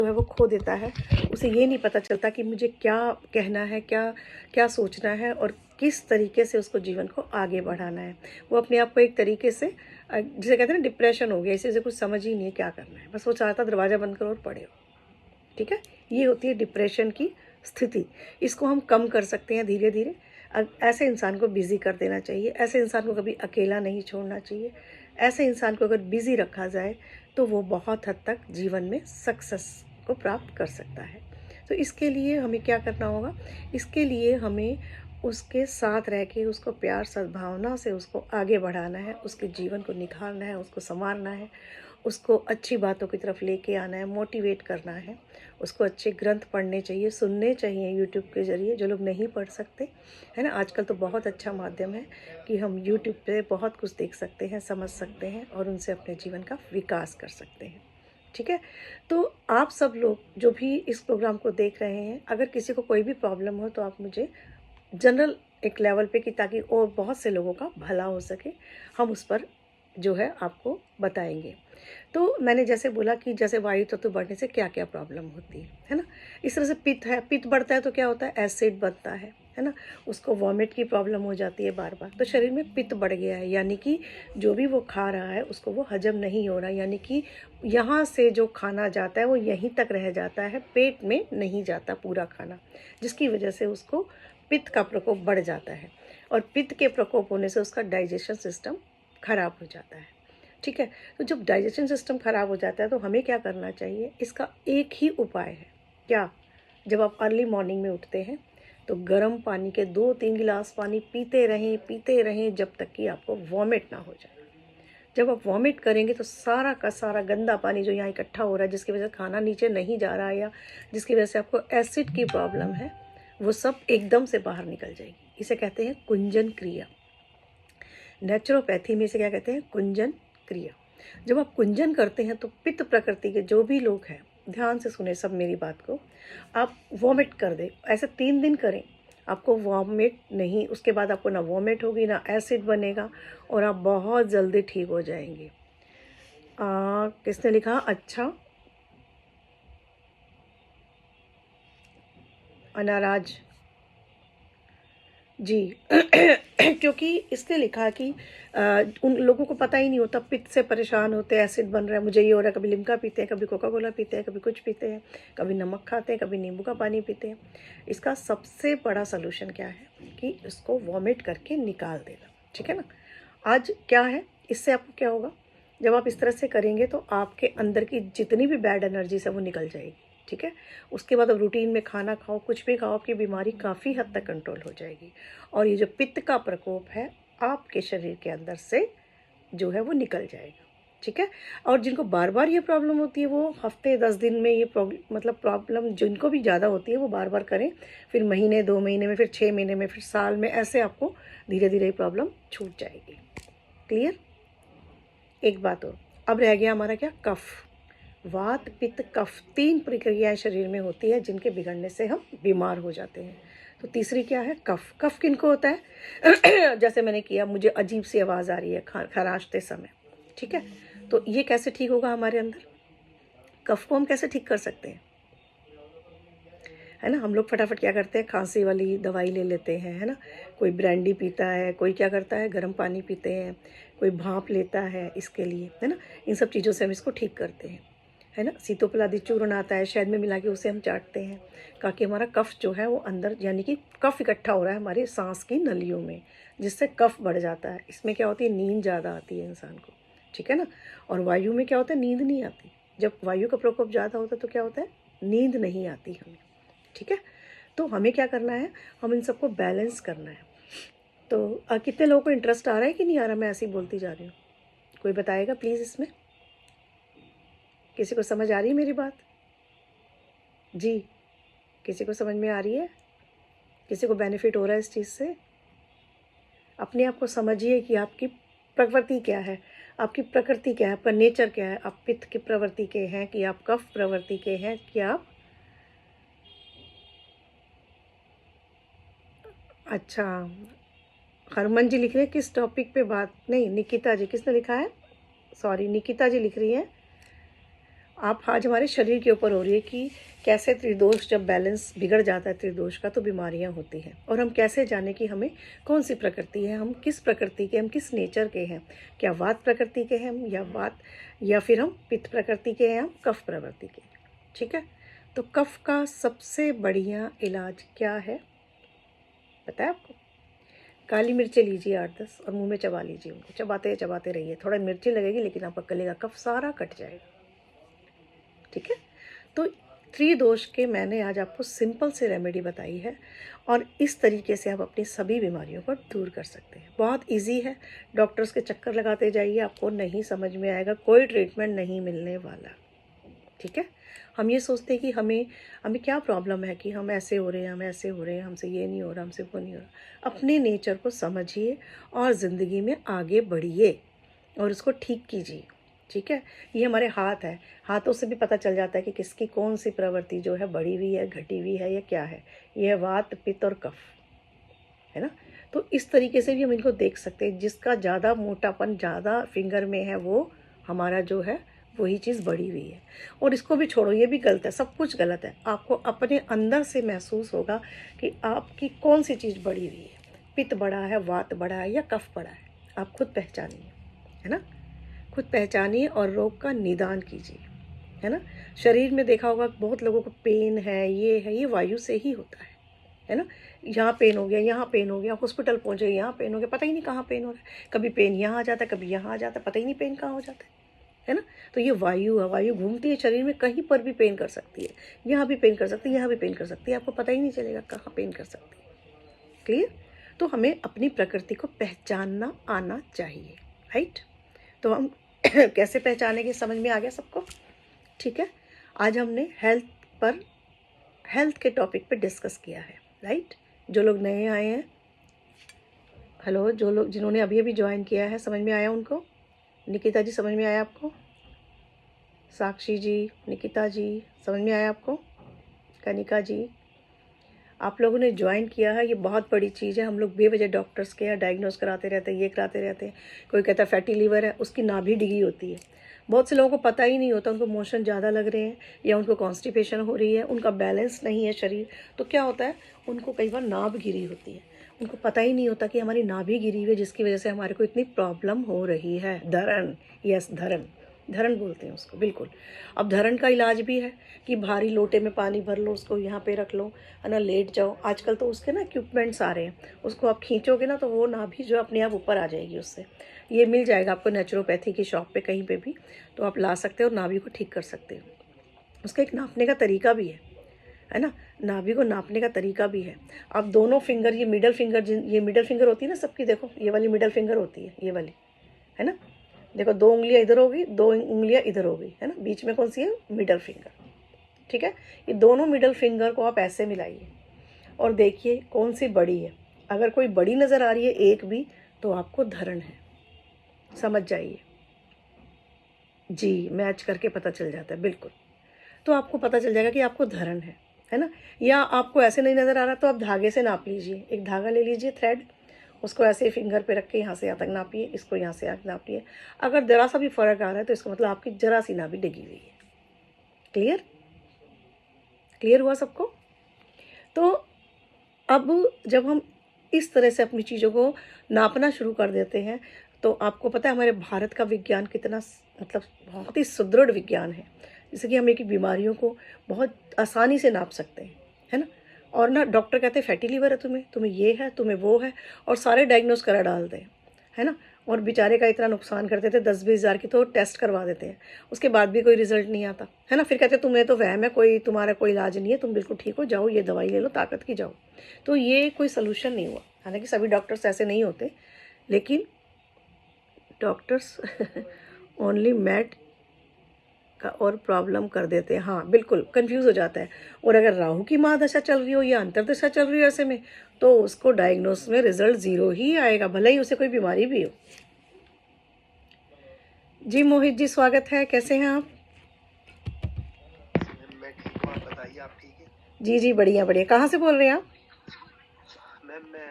जो है वो खो देता है। उसे ये नहीं पता चलता कि मुझे क्या कहना है, क्या क्या सोचना है और किस तरीके से उसको जीवन को आगे बढ़ाना है। वो अपने आप को एक तरीके से जिसे कहते हैं ना डिप्रेशन हो गया, इसे कुछ समझ ही नहीं है क्या करना है, बस वो चाहता दरवाज़ा बंद करो और पड़े हो। ठीक है, ये होती है डिप्रेशन की स्थिति। इसको हम कम कर सकते हैं धीरे धीरे। ऐसे इंसान को बिज़ी कर देना चाहिए, ऐसे इंसान को कभी अकेला नहीं छोड़ना चाहिए। ऐसे इंसान को अगर बिज़ी रखा जाए तो वो बहुत हद तक जीवन में सक्सेस को प्राप्त कर सकता है। तो इसके लिए हमें क्या करना होगा? इसके लिए हमें उसके साथ रह के उसको प्यार सद्भावना से उसको आगे बढ़ाना है, उसके जीवन को निखारना है, उसको संवारना है, उसको अच्छी बातों की तरफ लेके आना है, मोटिवेट करना है। उसको अच्छे ग्रंथ पढ़ने चाहिए, सुनने चाहिए यूट्यूब के ज़रिए, जो लोग नहीं पढ़ सकते, है ना। आजकल तो बहुत अच्छा माध्यम है कि हम यूट्यूब पे बहुत कुछ देख सकते हैं, समझ सकते हैं और उनसे अपने जीवन का विकास कर सकते हैं। ठीक है, तो आप सब लोग जो भी इस प्रोग्राम को देख रहे हैं, अगर किसी को कोई भी प्रॉब्लम हो तो आप मुझे जनरल एक लेवल पे, कि ताकि और बहुत से लोगों का भला हो सके, हम उस पर जो है आपको बताएंगे। तो मैंने जैसे बोला कि जैसे वायु तत्व बढ़ने से क्या क्या प्रॉब्लम होती है ना। इस तरह से पित्त है, पित्त बढ़ता है तो क्या होता है, एसिड बनता है ना। उसको वॉमिट की प्रॉब्लम हो जाती है बार बार, तो शरीर में पित्त बढ़ गया है, यानी कि जो भी वो खा रहा है उसको वो हजम नहीं हो रहा, यानी कि यहाँ से जो खाना जाता है वो यहीं तक रह जाता है, पेट में नहीं जाता पूरा खाना, जिसकी वजह से उसको पित्त का प्रकोप बढ़ जाता है। और पित्त के प्रकोप होने से उसका डाइजेशन सिस्टम खराब हो जाता है। ठीक है, तो जब डाइजेशन सिस्टम खराब हो जाता है तो हमें क्या करना चाहिए? इसका एक ही उपाय है। क्या? जब आप अर्ली मॉर्निंग में उठते हैं तो गर्म पानी के 2-3 गिलास पानी पीते रहें जब तक कि आपको वॉमिट ना हो जाए। जब आप वॉमिट करेंगे तो सारा का सारा गंदा पानी जो यहाँ इकट्ठा हो रहा है, जिसकी वजह से खाना नीचे नहीं जा रहा है या जिसकी वजह से आपको एसिड की प्रॉब्लम है, वो सब एकदम से बाहर निकल जाएगी। इसे कहते हैं कुंजन क्रिया। नेचुरोपैथी में इसे क्या कहते हैं? कुंजन क्रिया। जब आप कुंजन करते हैं तो पित्त प्रकृति के जो भी लोग हैं, ध्यान से सुने सब मेरी बात को, आप वॉमिट कर दें, ऐसे 3 दिन करें, आपको वॉमिट नहीं, उसके बाद आपको ना वॉमिट होगी ना एसिड बनेगा और आप बहुत जल्दी ठीक हो जाएंगे। किसने लिखा? अच्छा, अनाराज जी। क्योंकि इसने लिखा कि उन लोगों को पता ही नहीं होता, पित्त से परेशान होते हैं, एसिड बन रहा है, मुझे ये हो रहा है, कभी लिम्का पीते हैं, कभी कोका कोला पीते हैं, कभी कुछ पीते हैं, कभी नमक खाते हैं, कभी नींबू का पानी पीते हैं। इसका सबसे बड़ा सलूशन क्या है कि इसको वॉमिट करके निकाल देना। ठीक है ना। आज क्या है, इससे आपको क्या होगा? जब आप इस तरह से करेंगे तो आपके अंदर की जितनी भी बैड एनर्जीज है वो निकल जाएगी। ठीक है, उसके बाद अब रूटीन में खाना खाओ, कुछ भी खाओ, आपकी बीमारी काफ़ी हद तक कंट्रोल हो जाएगी और ये जो पित्त का प्रकोप है आपके शरीर के अंदर से जो है वो निकल जाएगा। ठीक है, और जिनको बार बार ये प्रॉब्लम होती है वो हफ्ते 10 दिन में ये प्रॉब्लम जिनको भी ज़्यादा होती है वो बार बार करें, फिर महीने 2 महीने में, फिर 6 महीने में, फिर साल में, ऐसे आपको धीरे धीरे ये प्रॉब्लम छूट जाएगी। क्लियर? एक बात और, अब रह गया हमारा क्या? कफ। वात पित्त कफ 3 प्रक्रियाएं शरीर में होती है जिनके बिगड़ने से हम बीमार हो जाते हैं। तो तीसरी क्या है? कफ। कफ किनको होता है? जैसे मैंने किया, मुझे अजीब सी आवाज़ आ रही है खराशते समय। ठीक है, तो ये कैसे ठीक होगा हमारे अंदर? कफ को हम कैसे ठीक कर सकते हैं? है ना, हम लोग फटाफट क्या करते हैं, खांसी वाली दवाई ले लेते हैं, है ना। कोई ब्रांडी पीता है, कोई क्या करता है, गर्म पानी पीते हैं, कोई भाप लेता है इसके लिए, है ना। इन सब चीज़ों से हम इसको ठीक करते हैं, है ना। सीतोपलादी चूर्ण आता है, शहद में मिला के उसे हम चाटते हैं, ताकि हमारा कफ जो है वो अंदर, यानी कि कफ इकट्ठा हो रहा है हमारी सांस की नलियों में, जिससे कफ बढ़ जाता है। इसमें क्या होती है, नींद ज़्यादा आती है इंसान को। ठीक है ना। और वायु में क्या होता है, नींद नहीं आती। जब वायु का प्रकोप ज़्यादा होता है तो क्या होता है, नींद नहीं आती हमें। ठीक है, तो हमें क्या करना है, हम इन सबको बैलेंस करना है। तो कितने लोगों को इंटरेस्ट आ रहा है कि नहीं आ रहा? मैं ऐसे ही बोलती जा रही हूँ, कोई बताएगा प्लीज़ इसमें? किसी को समझ आ रही है मेरी बात? जी, किसी को समझ में आ रही है? किसी को बेनिफिट हो रहा है इस चीज़ से? अपने आप को समझिए कि आपकी प्रवृत्ति क्या है, आपकी प्रकृति क्या है, आपका नेचर क्या है। आप पित्त की प्रवृत्ति के हैं कि आप कफ प्रवृत्ति के हैं कि आप, अच्छा, हरमन जी लिख रहे हैं किस टॉपिक पे बात, नहीं निकिता जी, किसने लिखा है? सॉरी, निकिता जी लिख रही हैं आप आज हमारे शरीर के ऊपर हो रही है कि कैसे त्रिदोष जब बैलेंस बिगड़ जाता है त्रिदोष का तो बीमारियां होती हैं, और हम कैसे जाने कि हमें कौन सी प्रकृति है, हम किस प्रकृति के, हम किस नेचर के हैं, क्या वात प्रकृति के हैं हम, या वात, या फिर हम पित्त प्रकृति के हैं, हम कफ प्रकृति के। ठीक है, तो कफ का सबसे बढ़िया इलाज क्या है पता है आपको? काली मिर्चें लीजिए 8-10 और मुंह में चबा लीजिए उनको, चबाते चबाते रहिए, थोड़ा मिर्ची लगेगी लेकिन आपका गले का कफ सारा कट जाएगा। ठीक है, तो त्रिदोष के मैंने आज आपको सिंपल से रेमेडी बताई है, और इस तरीके से आप अपनी सभी बीमारियों को दूर कर सकते हैं। बहुत इजी है, डॉक्टर्स के चक्कर लगाते जाइए, आपको नहीं समझ में आएगा, कोई ट्रीटमेंट नहीं मिलने वाला। ठीक है, हम ये सोचते हैं कि हमें हमें क्या प्रॉब्लम है कि हम ऐसे हो रहे हैं, हम ऐसे हो रहे हैं, हमसे ये नहीं हो रहा, हमसे वो नहीं हो रहा। अपने नेचर को समझिए और ज़िंदगी में आगे बढ़िए और उसको ठीक कीजिए। ठीक है, ये हमारे हाथ है, हाथों से भी पता चल जाता है कि किसकी कौन सी प्रवृत्ति जो है बढ़ी हुई है, घटी हुई है, या क्या है। ये है वात, पित्त और कफ, है ना। तो इस तरीके से भी हम इनको देख सकते हैं। जिसका ज़्यादा मोटापन ज़्यादा फिंगर में है वो हमारा जो है वही चीज़ बढ़ी हुई है। और इसको भी छोड़ो, ये भी गलत है, सब कुछ गलत है। आपको अपने अंदर से महसूस होगा कि आपकी कौन सी चीज़ बढ़ी हुई है, पित्त बढ़ा है, वात बढ़ा है, या कफ बढ़ा है। आप खुद पहचानिए, है ना, खुद पहचानिए और रोग का निदान कीजिए, है ना। शरीर में देखा होगा बहुत लोगों को पेन है, ये वायु से ही होता है ना। यहाँ पेन हो गया, यहाँ पेन हो गया, हॉस्पिटल पहुँचे, यहाँ पेन हो गया, पता ही नहीं कहाँ पेन हो रहा है। कभी पेन यहाँ आ जाता है, कभी यहाँ आ जाता है, पता ही नहीं पेन कहाँ हो जाता है ना। तो ये वायु है, वायु घूमती है शरीर में, कहीं पर भी पेन कर सकती है, यहाँ भी पेन कर सकती है, यहाँ भी पेन कर सकती है, आपको पता ही नहीं चलेगा कहाँ पेन कर सकती है। क्लियर? तो हमें अपनी प्रकृति को पहचानना आना चाहिए, राइट। तो हम कैसे पहचानेंगे, समझ में आ गया सबको? ठीक है, आज हमने हेल्थ के टॉपिक पे डिस्कस किया है, राइट। जो लोग नए आए हैं, हेलो, जो लोग जिन्होंने अभी अभी ज्वाइन किया है, समझ में आया उनको? निकिता जी समझ में आया आपको? साक्षी जी, निकिता जी समझ में आया आपको? कनिका जी, आप लोगों ने ज्वाइन किया है, ये बहुत बड़ी चीज़ है। हम लोग बेवजह डॉक्टर्स के यहाँ डायग्नोस कराते रहते हैं, ये कराते रहते हैं। कोई कहता है फैटी लीवर है, उसकी नाभि डिगी होती है। बहुत से लोगों को पता ही नहीं होता, उनको मोशन ज़्यादा लग रहे हैं या उनको कॉन्स्टिपेशन हो रही है, उनका बैलेंस नहीं है शरीर, तो क्या होता है, उनको कई बार नाभ गिरी होती है। उनको पता ही नहीं होता कि हमारी नाभि गिरी हुई है, जिसकी वजह से हमारे को इतनी प्रॉब्लम हो रही है। धरण, यस धरण, धरण बोलते हैं उसको, बिल्कुल। अब धरण का इलाज भी है कि भारी लोटे में पानी भर लो, उसको यहाँ पे रख लो, है ना, लेट जाओ। आजकल तो उसके ना इक्विपमेंट्स आ रहे हैं, उसको आप खींचोगे ना तो वो नाभि जो अपने आप ऊपर आ जाएगी उससे। ये मिल जाएगा आपको नेचुरोपैथी की शॉप पे कहीं पे भी, तो आप ला सकते हो और नाभि को ठीक कर सकते हो। उसका एक नापने का तरीका भी है ना, नाभि को नापने का तरीका भी है। आप दोनों फिंगर, ये मिडल फिंगर, ये मिडल फिंगर होती है ना सबकी, देखो ये वाली मिडल फिंगर होती है, ये वाली, है ना। देखो 2 उंगलियां इधर होगी, 2 उंगलियां इधर हो गई, है ना। बीच में कौन सी है? Middle finger. ठीक है, ये दोनों मिडल फिंगर को आप ऐसे मिलाइए और देखिए कौन सी बड़ी है। अगर कोई बड़ी नज़र आ रही है एक भी, तो आपको धरण है, समझ जाइए जी। मैच करके पता चल जाता है, बिल्कुल। तो आपको पता चल जाएगा कि आपको धरण है ना। या आपको ऐसे नहीं नज़र आ रहा तो आप धागे से नाप लीजिए, एक धागा ले लीजिए, थ्रेड, उसको ऐसे फिंगर पे रख के यहाँ से यहाँ तक नापिए, इसको यहाँ से यहाँ नापिए। अगर ज़रा सा भी फ़र्क आ रहा है तो इसका मतलब आपकी ज़रा सी नाभि डिगी हुई है। क्लियर? क्लियर हुआ सबको? तो अब जब हम इस तरह से अपनी चीज़ों को नापना शुरू कर देते हैं, तो आपको पता है हमारे भारत का विज्ञान कितना मतलब बहुत ही सुदृढ़ विज्ञान है। जैसे कि हम एक बीमारियों को बहुत आसानी से नाप सकते हैं, है ना। और ना डॉक्टर कहते हैं फैटी लीवर है तुम्हें, तुम्हें ये है, तुम्हें वो है, और सारे डायग्नोस करा डालते हैं, है ना। और बेचारे का इतना नुकसान कर देते, 10-20 हज़ार की तो टेस्ट करवा देते हैं, उसके बाद भी कोई रिजल्ट नहीं आता, है ना। फिर कहते हैं तुम्हें तो वहम है, कोई तुम्हारा कोई इलाज नहीं है, तुम बिल्कुल ठीक हो, जाओ ये दवाई ले लो ताकत की, जाओ। तो ये कोई सलूशन नहीं हुआ। हालांकि सभी डॉक्टर्स ऐसे नहीं होते, लेकिन डॉक्टर्स ओनली मैट का और प्रॉब्लम कर देते हैं। हाँ बिल्कुल, कंफ्यूज हो जाता है। और अगर राहु की महादशा चल रही हो या अंतर्दशा चल रही हो ऐसे में, तो उसको डायग्नोस में रिजल्ट 0 ही आएगा, भले ही उसे कोई बीमारी भी हो। जी मोहित जी, स्वागत है, कैसे हैं आप? मैं ठीक हूँ, आप बताइए, आप ठीक है? जी जी, बढ़िया बढ़िया। कहाँ से बोल रहे हैं आप? मैम मैं